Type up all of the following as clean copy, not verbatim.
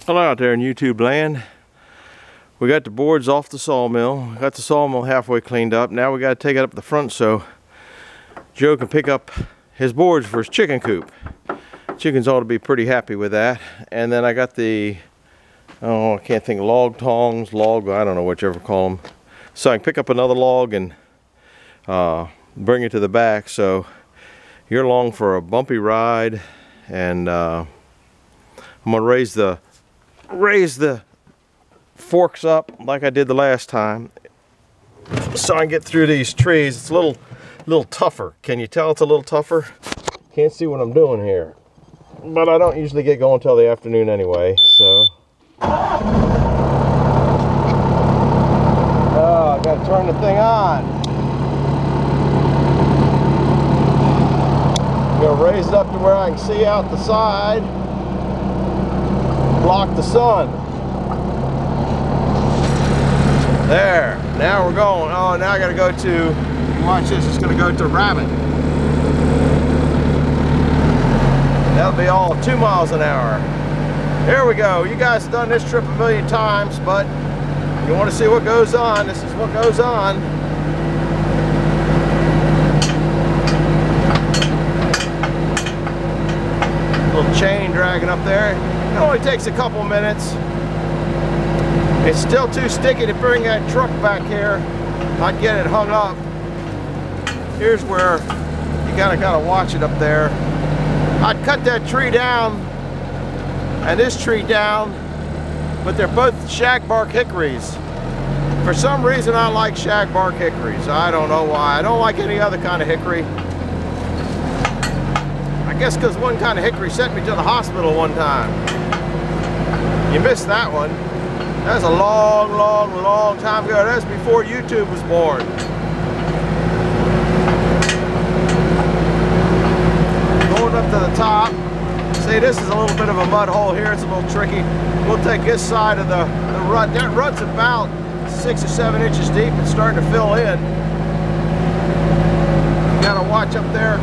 Hello out there in YouTube land. We got the boards off the sawmill. Got the sawmill halfway cleaned up. Now we got to take it up the front so Joe can pick up his boards for his chicken coop. Chickens ought to be pretty happy with that. And then I got the, I can't think, log tongs, I don't know, whichever call them. So I can pick up another log and bring it to the back. So you're along for a bumpy ride, and I'm gonna raise the forks up like I did the last time so I can get through these trees. It's a little tougher. Can you tell it's a little tougher? Can't see what I'm doing here, but I don't usually get going till the afternoon anyway, so I gotta turn the thing on. I'm gonna raise it up to where I can see out the side, block the sun. There, now we're going. Oh, now I gotta go to, watch this, it's gonna go to Rabbit. That'll be all 2 miles an hour. Here we go. You guys have done this trip a million times, but you want to see what goes on, this is what goes on. Little chain dragging up there. It only takes a couple minutes. It's still too sticky to bring that truck back here. I'd get it hung up. Here's where you gotta watch it up there. I'd cut that tree down and this tree down, but they're both shagbark hickories. For some reason I like shagbark hickories. I don't know why. I don't like any other kind of hickory. I guess because one kind of hickory sent me to the hospital one time. You missed that one. That was a long time ago. That was before YouTube was born. Going up to the top. See, this is a little bit of a mud hole here. It's a little tricky. We'll take this side of the rut. That rut's about 6 or 7 inches deep. It's starting to fill in. You gotta watch up there.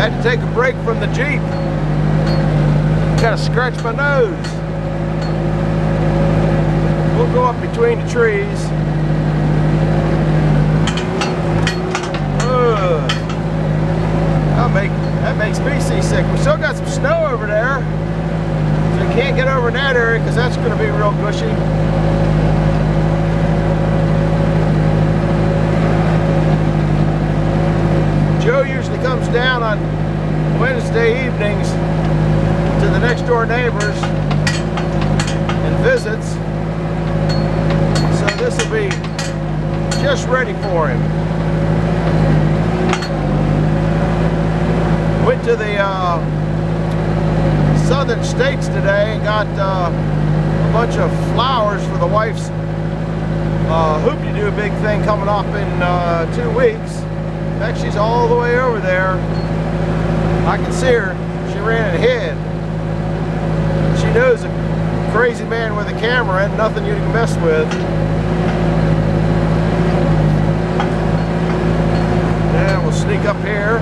Had to take a break from the Jeep. Kind of scratch my nose. We'll go up between the trees. That makes me seasick. We still got some snow over there, so you can't get over in that area because that's going to be real gushy. Joe usually comes down on Wednesday evenings to the next door neighbors and visits, so this will be just ready for him. Went to the southern states today and got a bunch of flowers for the wife's hoop-de-doo big thing coming up in 2 weeks. In fact, she's all the way over there. I can see her. She ran ahead. She knows a crazy man with a camera and nothing you can mess with. Now we'll sneak up here.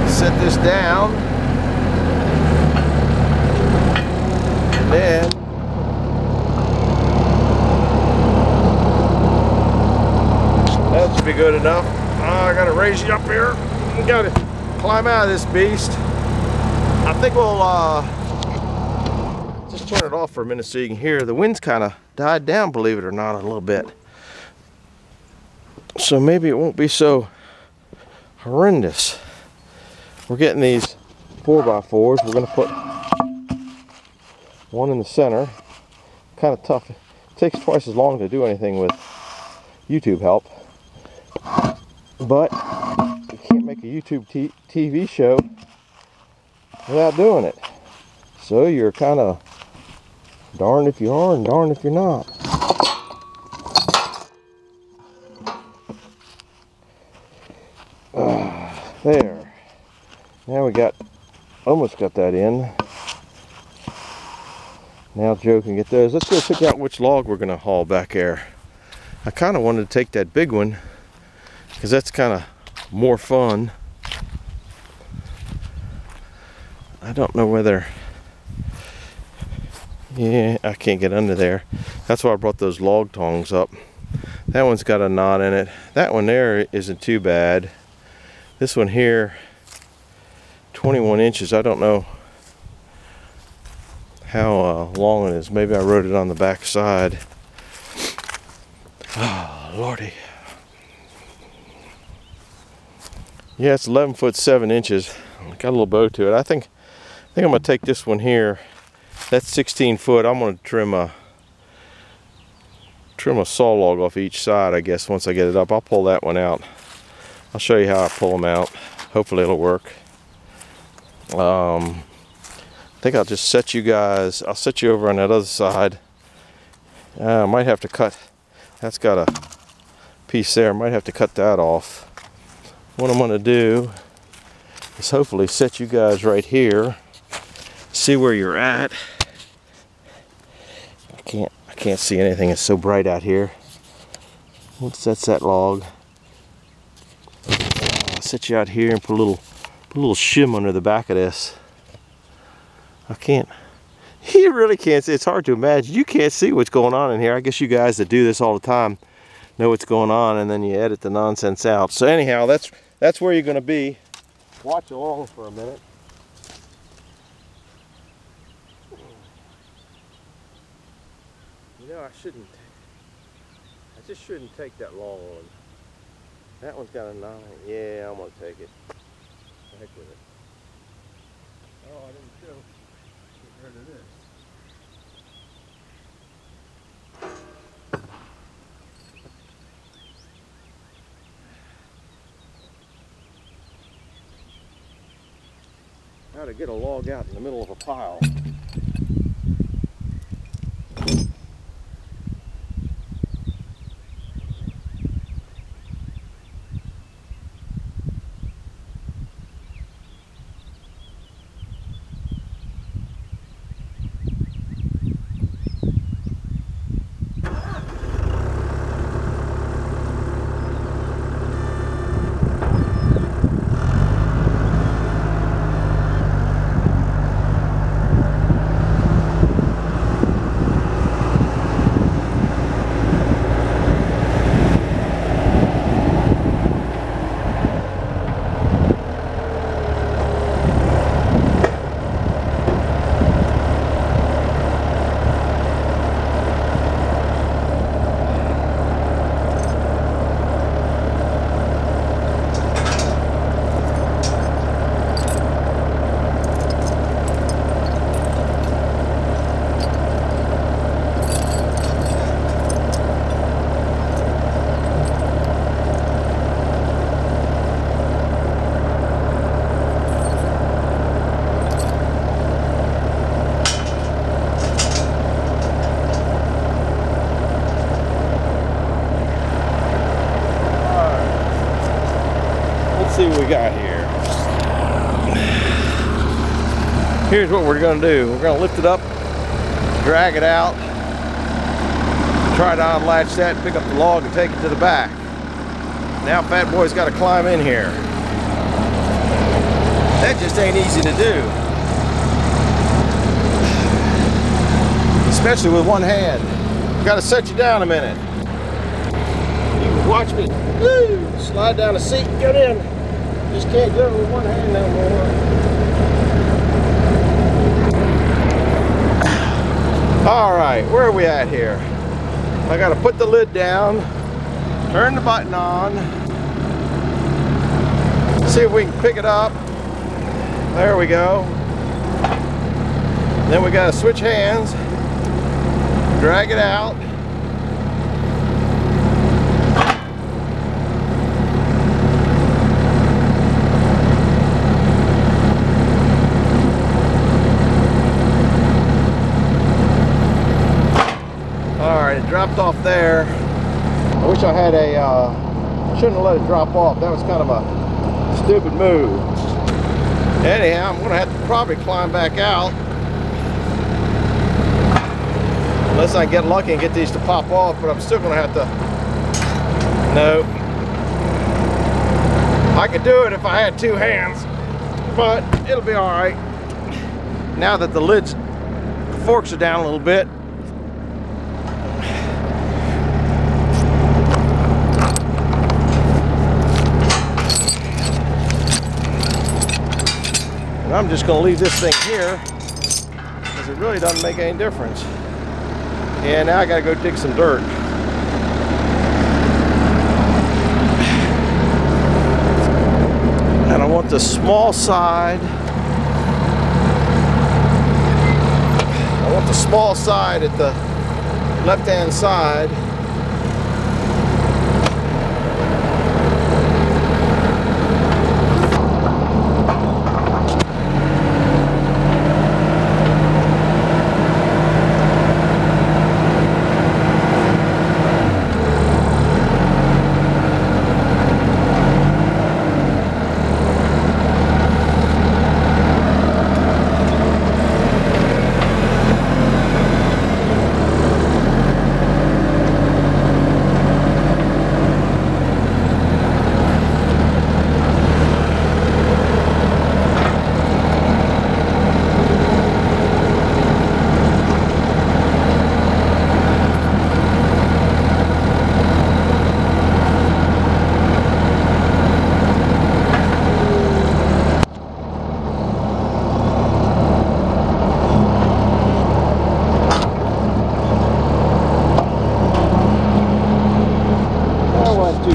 Set this down, and then that should be good enough. I gotta raise you up here. You gotta climb out of this beast. I think we'll just turn it off for a minute so you can hear. The wind's kind of died down, believe it or not, a little bit. So maybe it won't be so horrendous. We're getting these 4x4s. We're going to put one in the center. Kind of tough. It takes twice as long to do anything with YouTube help. But you can't make a YouTube TV show without doing it. So you're kind of darned if you are and darned if you're not. There. Now we got Almost got that in. Now Joe can get those. Let's go pick out which log we're gonna haul back there. I kind of wanted to take that big one because that's kind of more fun. I don't know whether, yeah, I can't get under there. That's why I brought those log tongs up. That one's got a knot in it. That one there isn't too bad. This one here, 21 inches. I don't know how long it is. Maybe I wrote it on the back side. Oh, Lordy. Yeah, it's 11 foot 7 inches. Got a little bow to it. I think I'm gonna take this one here. That's 16 foot. I'm gonna trim a saw log off each side, I guess. Once I get it up, I'll pull that one out. I'll show you how I pull them out. Hopefully it'll work. I think I'll just set you guys. I'll set you over on that other side. I might have to cut. That's got a piece there. I might have to cut that off. What I'm going to do is hopefully set you guys right here. See where you're at. I can't see anything. It's so bright out here. That's that log. I'll set you out here and put a little shim under the back of this. I can't. You really can't see. It's hard to imagine. You can't see what's going on in here. I guess you guys that do this all the time know what's going on, and then you edit the nonsense out. So anyhow, that's where you're going to be. Watch along for a minute. You know, I just shouldn't take that long one. That one's got a 9. Yeah, I'm going to take it. Heck with it. Oh, I didn't show. Get rid of this. How to get a log out in the middle of a pile. See what we got here. Here's what we're going to do. We're going to lift it up, drag it out, try to unlatch that, pick up the log and take it to the back. Now Fat Boy's got to climb in here. That just ain't easy to do. Especially with one hand. Got to set you down a minute. You can watch me. Woo! Slide down the seat and get in. Just can't do it with one hand no more. All right, where are we at here? I got to put the lid down, turn the button on, see if we can pick it up. There we go. Then we got to switch hands, drag it out. It dropped off there. I wish I had I shouldn't have let it drop off. That was kind of a stupid move. Anyhow, I'm gonna have to probably climb back out. Unless I get lucky and get these to pop off, but I'm still gonna have to, no. I could do it if I had two hands, but it'll be all right. Now that the lids, the forks are down a little bit. And I'm just gonna leave this thing here because it really doesn't make any difference. Yeah, now I gotta go dig some dirt. And I want the small side. I want the small side at the left-hand side.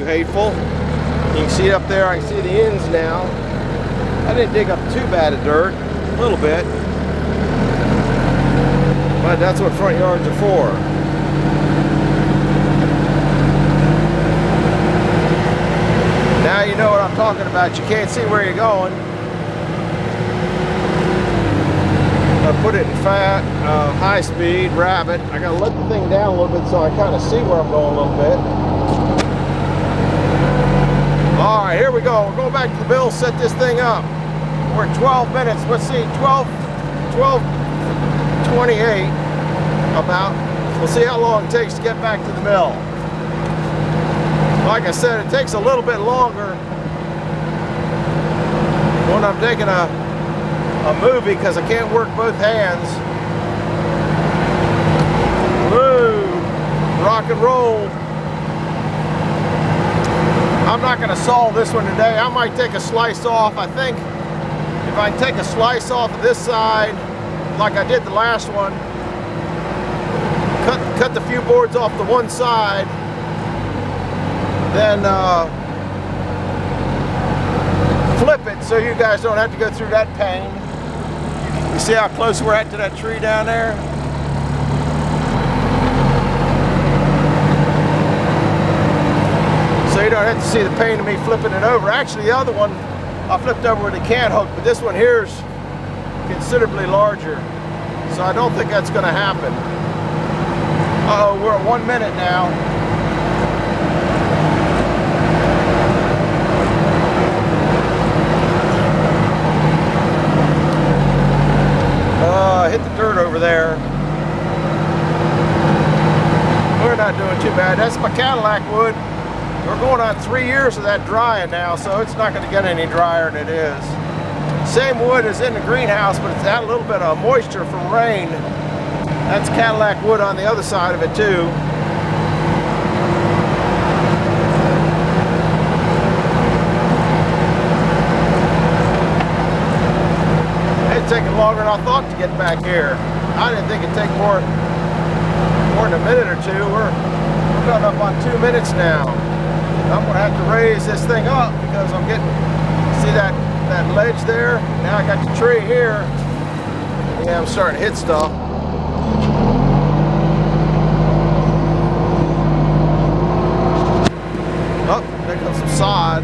Hateful. You can see up there, I can see the ends now. I didn't dig up too bad of dirt, a little bit. But that's what front yards are for. Now you know what I'm talking about. You can't see where you're going. I put it in high speed, rabbit. I gotta let the thing down a little bit so I kind of see where I'm going a little bit. All right, here we go. We're going back to the mill, set this thing up. We're at 12 minutes. Let's see, 12:28 about. We'll see how long it takes to get back to the mill. Like I said, it takes a little bit longer when I'm taking a movie because I can't work both hands. Woo! Rock and roll. I'm not going to saw this one today. I might take a slice off. I think if I take a slice off of this side, like I did the last one, cut the few boards off the one side, then flip it so you guys don't have to go through that pain. You see how close we're at to that tree down there? So you don't have to see the pain of me flipping it over. Actually, the other one I flipped over with a can hook, but this one here is considerably larger. So I don't think that's going to happen. Uh-oh, we're at 1 minute now. Hit the dirt over there. We're not doing too bad. That's my Cadillac wood. We're going on 3 years of that drying now, so it's not going to get any drier than it is. Same wood as in the greenhouse, but it's had a little bit of moisture from rain. That's Cadillac wood on the other side of it too. It's taking longer than I thought to get back here. I didn't think it'd take more than a minute or two. We're coming up on 2 minutes now. I'm gonna have to raise this thing up because I'm getting, see that ledge there? Now I got the tree here. Yeah, I'm starting to hit stuff. Oh, there comes some sod.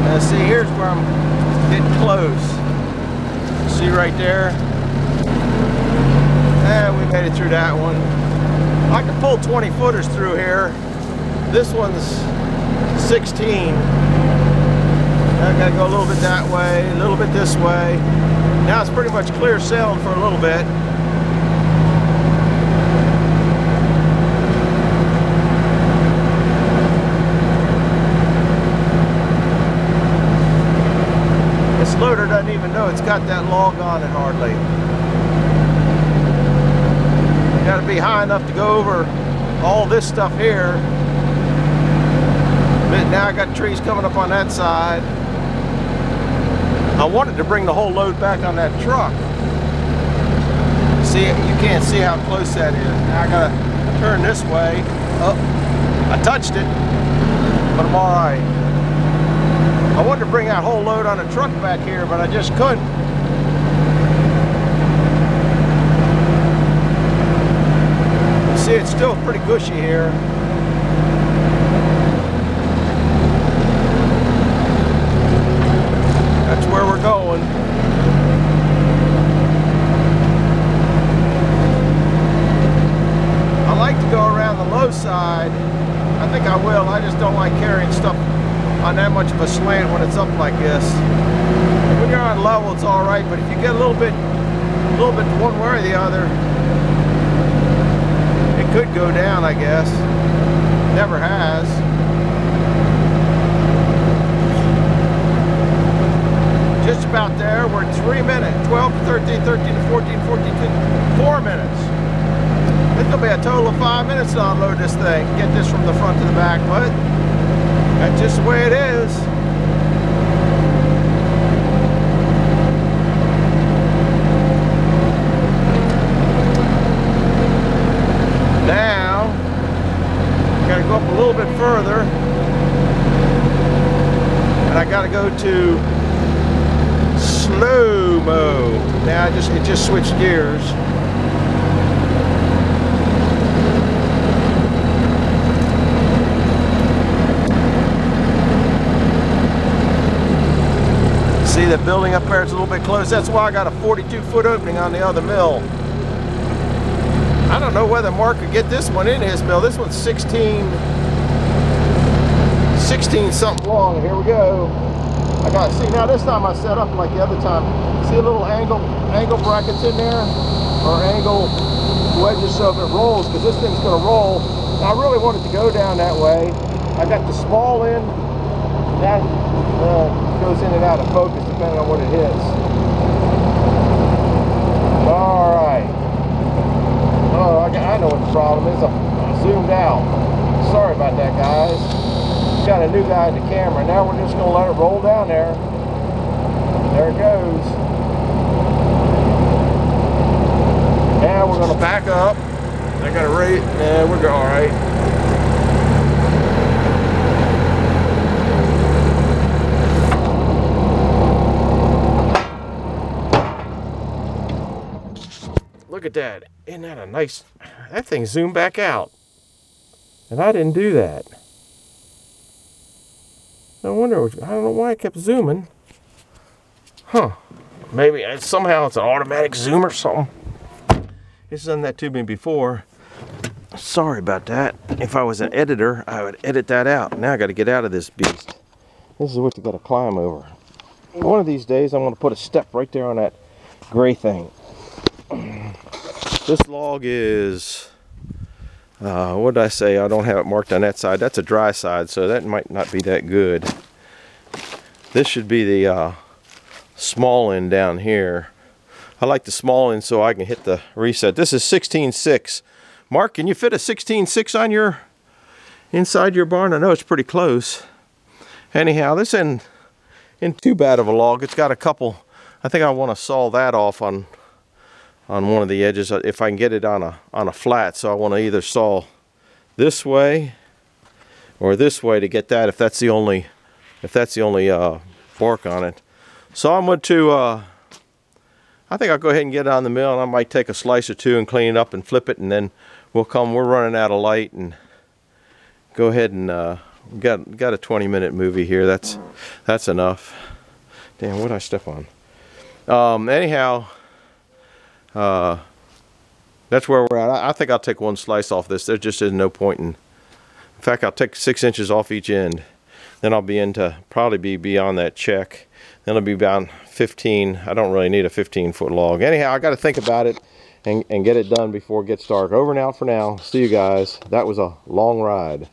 Now see, here's where I'm getting close. See right there? And we made it through that one. I can pull 20 footers through here. This one's 16. I gotta go a little bit that way, a little bit this way. Now it's pretty much clear sailing for a little bit. This loader doesn't even know it's got that log on it hardly. You gotta be high enough to go over all this stuff here. But now I got trees coming up on that side. I wanted to bring the whole load back on that truck. See, you can't see how close that is. Now I gotta turn this way. Oh, I touched it, but I'm all right. I wanted to bring that whole load on a truck back here, but I just couldn't. See, it's still pretty gushy here. That's where we're going. I like to go around the low side. I think I will. I just don't like carrying stuff on that much of a slant when it's up like this. When you're on level, it's all right, but if you get a little bit one way or the other, it could go down, I guess. Never has. Just about there. We're at 3 minutes. 12 to 13, 13 to 14, 14 to 4 minutes. It's gonna be a total of 5 minutes to unload this thing. Get this from the front to the back, but that's just the way it is. Now, gotta go up a little bit further, and I gotta go to slow-mo. Now it just switched gears. See the building up there is a little bit close. That's why I got a 42-foot opening on the other mill. I don't know whether Mark could get this one in his mill. This one's 16 something long. Here we go. I got, see, now this time I set up like the other time. See a little angle brackets in there, or angle wedges so if it rolls, because this thing's going to roll. Now, I really want it to go down that way. I got the small end that goes in and out of focus depending on what it hits. All right. Oh, I know what the problem is. I zoomed out. Sorry about that, guys. Got a new guy at the camera. Now we're just going to let it roll down there. There it goes. Now we're going to back up. I got to rate. Yeah, we're all right. Look at that. Isn't that a nice... That thing zoomed back out. And I didn't do that. No wonder, I don't know why I kept zooming. Huh. Maybe somehow it's an automatic zoom or something. It's done that to me before. Sorry about that. If I was an editor, I would edit that out. Now I got to get out of this beast. This is what you got to climb over. One of these days I'm going to put a step right there on that gray thing. This log is... what did I say? I don't have it marked on that side. That's a dry side, so that might not be that good. This should be the small end down here. I like the small end so I can hit the reset. This is 16.6. Mark, can you fit a 16.6 on your inside your barn? I know it's pretty close. Anyhow, this isn't too bad of a log. It's got a couple. I think I want to saw that off on one of the edges if I can get it on a flat. So I want to either saw this way or this way to get that if that's the only bark on it. So I'm going to I think I'll go ahead and get it on the mill, and I might take a slice or two and clean it up and flip it, and then we're running out of light, and go ahead and got a 20-minute movie here. That's enough. Damn, what did I step on? Anyhow, that's where we're at. I think I'll take one slice off this. There just is no point in fact, I'll take 6 inches off each end. Then I'll be into probably be beyond that check. Then it'll be about 15. I don't really need a 15-foot log. Anyhow, I got to think about it and get it done before it gets dark. Over and out for now. See you guys. That was a long ride.